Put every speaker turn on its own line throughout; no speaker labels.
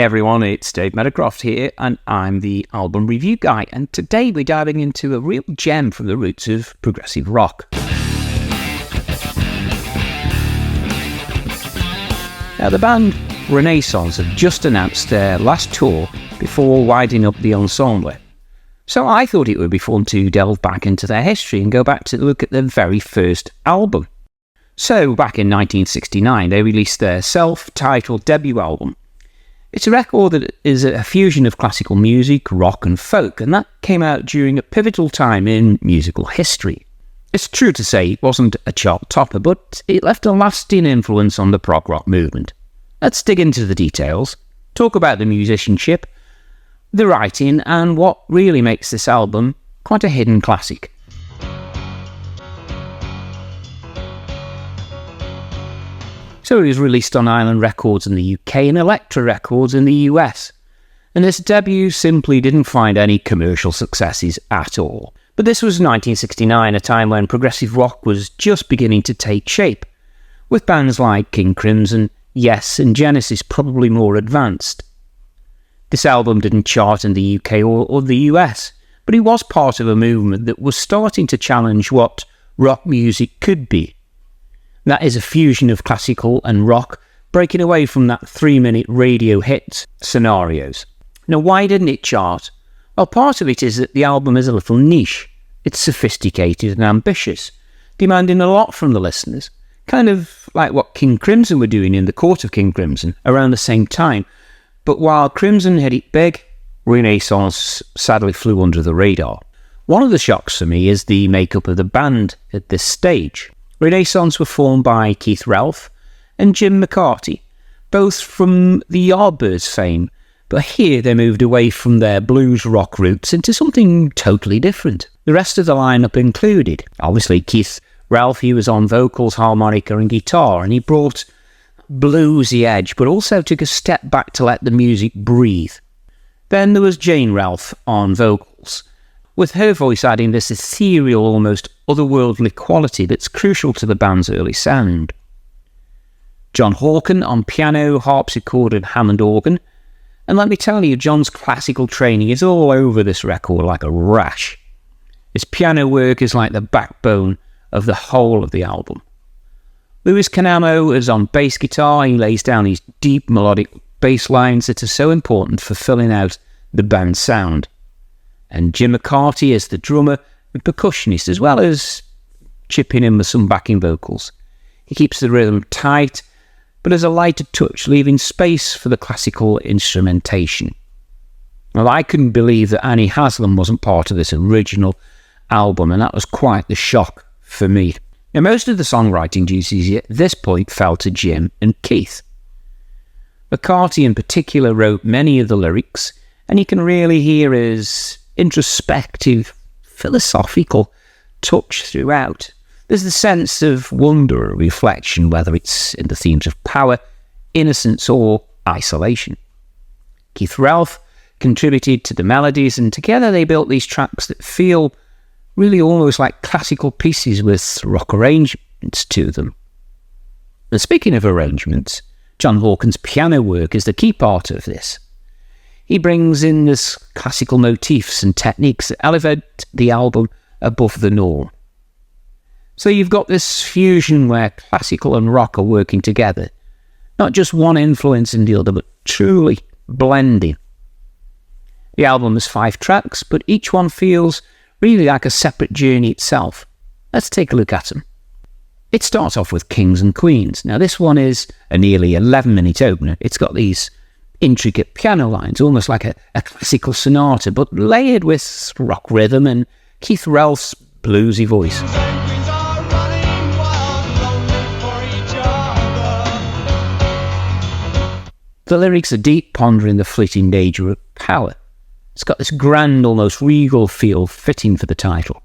Hey everyone, it's Dave Meadowcroft here, and I'm the album review guy, and today we're diving into a real gem from the roots of progressive rock. Now, the band Renaissance have just announced their last tour before winding up the ensemble, so I thought it would be fun to delve back into their history and go back to look at their very first album. So, back in 1969, they released their self-titled debut album. It's a record that is a fusion of classical music, rock and folk, and that came out during a pivotal time in musical history. It's true to say it wasn't a chart topper, but it left a lasting influence on the prog rock movement. Let's dig into the details, talk about the musicianship, the writing, and what really makes this album quite a hidden classic. So it was released on Island Records in the UK and Elektra Records in the US. And this debut simply didn't find any commercial successes at all. But this was 1969, a time when progressive rock was just beginning to take shape, with bands like King Crimson, Yes and Genesis probably more advanced. This album didn't chart in the UK or the US, but it was part of a movement that was starting to challenge what rock music could be. That is a fusion of classical and rock, breaking away from that 3-minute radio hit scenarios. Now, why didn't it chart? Well, part of it is that the album is a little niche. It's sophisticated and ambitious, demanding a lot from the listeners, kind of like what King Crimson were doing in the Court of King Crimson around the same time. But while Crimson hit it big, Renaissance sadly flew under the radar. One of the shocks for me is the makeup of the band at this stage. Renaissance were formed by Keith Relf and Jim McCarty, both from the Yardbirds fame, but here they moved away from their blues rock roots into something totally different. The rest of the lineup included, obviously, Keith Relf. He was on vocals, harmonica and guitar, and he brought bluesy edge, but also took a step back to let the music breathe. Then there was Jane Relf on vocals, with her voice adding this ethereal, almost otherworldly quality that's crucial to the band's early sound. John Hawken on piano, harpsichord and Hammond organ, and let me tell you, John's classical training is all over this record like a rash. His piano work is like the backbone of the whole of the album. Louis Canamo is on bass guitar. He lays down these deep melodic bass lines that are so important for filling out the band's sound. And Jim McCarty is the drummer and percussionist, as well as chipping in with some backing vocals. He keeps the rhythm tight, but has a lighter touch, leaving space for the classical instrumentation. Well, I couldn't believe that Annie Haslam wasn't part of this original album, and that was quite the shock for me. Now, most of the songwriting duties at this point fell to Jim and Keith. McCarty in particular wrote many of the lyrics, and you can really hear his introspective, philosophical touch throughout. There's the sense of wonder or reflection, whether it's in the themes of power, innocence or isolation. Keith Relf contributed to the melodies, and together they built these tracks that feel really almost like classical pieces with rock arrangements to them. And speaking of arrangements, John Hawken's piano work is the key part of this. He brings in this classical motifs and techniques that elevate the album above the norm. So you've got this fusion where classical and rock are working together, not just one influencing the other, but truly blending. The album has 5 tracks, but each one feels really like a separate journey itself. Let's take a look at them. It starts off with Kings and Queens. Now this one is a nearly 11-minute opener. It's got these intricate piano lines, almost like a classical sonata, but layered with rock rhythm and Keith Relf's bluesy voice. The lyrics are deep, pondering the fleeting nature of power. It's got this grand, almost regal feel fitting for the title.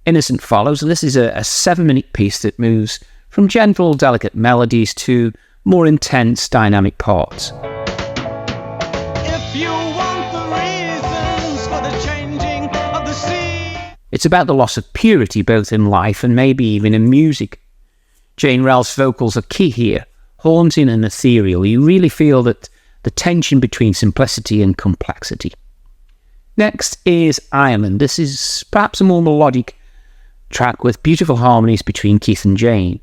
Innocent follows, and this is a 7-minute piece that moves from gentle, delicate melodies to more intense, dynamic parts. It's about the loss of purity both in life and maybe even in music. Jane Relf's vocals are key here, haunting and ethereal. You really feel that the tension between simplicity and complexity. Next is Ireland. This is perhaps a more melodic track with beautiful harmonies between Keith and Jane.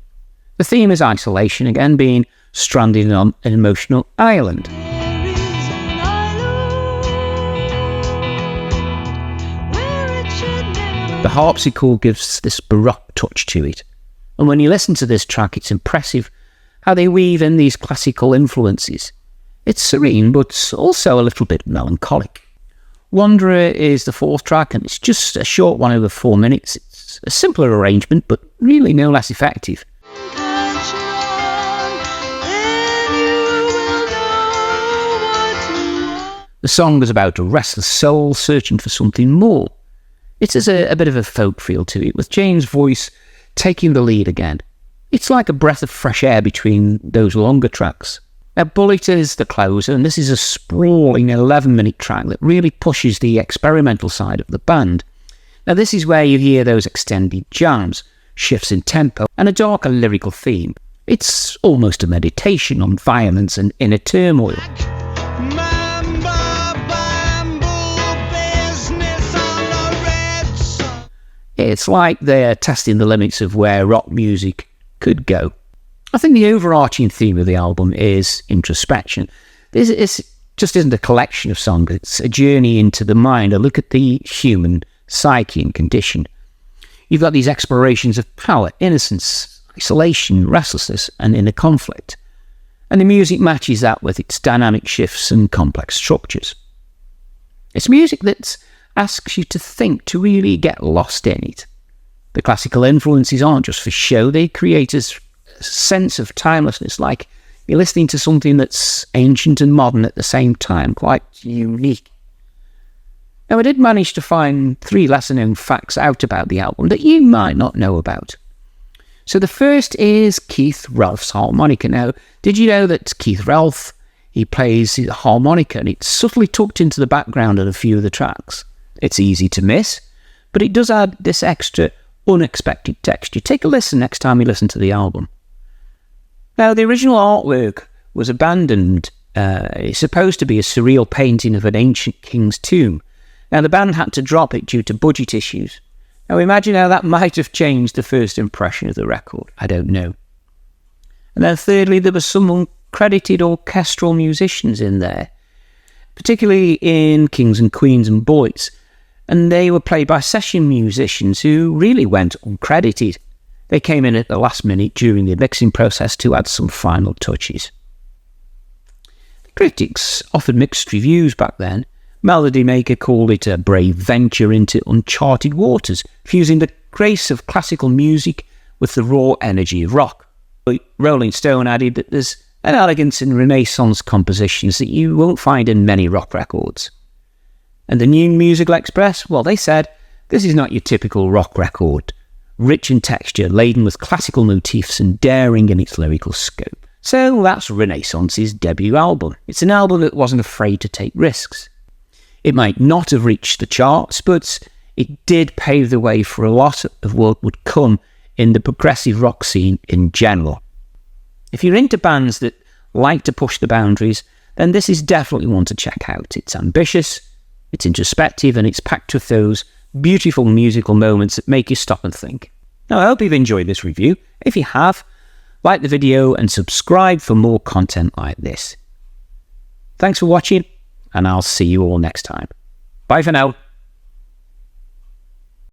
The theme is isolation, again being stranded on an emotional island. The harpsichord gives this baroque touch to it, and when you listen to this track, it's impressive how they weave in these classical influences. It's serene, but also a little bit melancholic. Wanderer is the fourth track, and it's just a short one over 4 minutes. It's a simpler arrangement, but really no less effective. The song is about a restless soul searching for something more. It has a bit of a folk feel to it, with Jane's voice taking the lead again. It's like a breath of fresh air between those longer tracks. Now, Bullet is the closer, and this is a sprawling 11-minute track that really pushes the experimental side of the band. Now, this is where you hear those extended jams, shifts in tempo, and a darker lyrical theme. It's almost a meditation on violence and inner turmoil. It's like they're testing the limits of where rock music could go. I think the overarching theme of the album is introspection. This just isn't a collection of songs, it's a journey into the mind, a look at the human psyche and condition. You've got these explorations of power, innocence, isolation, restlessness, and inner conflict. And the music matches that with its dynamic shifts and complex structures. It's music that asks you to think, to really get lost in it. The classical influences aren't just for show, they create a sense of timelessness, like you're listening to something that's ancient and modern at the same time, quite unique. Now, I did manage to find 3 lesser-known facts out about the album that you might not know about. So the first is Keith Relf's harmonica. Now, did you know that Keith Relf, he plays the harmonica, and it's subtly tucked into the background of a few of the tracks? It's easy to miss, but it does add this extra unexpected texture. Take a listen next time you listen to the album. Now, the original artwork was abandoned. It's supposed to be a surreal painting of an ancient king's tomb. Now, the band had to drop it due to budget issues. Now, imagine how that might have changed the first impression of the record. I don't know. And then thirdly, there were some uncredited orchestral musicians in there, particularly in Kings and Queens and Bullets, and they were played by session musicians who really went uncredited. They came in at the last minute during the mixing process to add some final touches. The critics offered mixed reviews back then. Melody Maker called it a brave venture into uncharted waters, fusing the grace of classical music with the raw energy of rock. Rolling Stone added that there's an elegance in Renaissance compositions that you won't find in many rock records. And the New Musical Express, well, they said, this is not your typical rock record, rich in texture, laden with classical motifs and daring in its lyrical scope. So that's Renaissance's debut album. It's an album that wasn't afraid to take risks. It might not have reached the charts, but it did pave the way for a lot of what would come in the progressive rock scene in general. If you're into bands that like to push the boundaries, then this is definitely one to check out. It's ambitious, it's introspective, and it's packed with those beautiful musical moments that make you stop and think. Now, I hope you've enjoyed this review. If you have, like the video and subscribe for more content like this. Thanks for watching, and I'll see you all next time. Bye for now.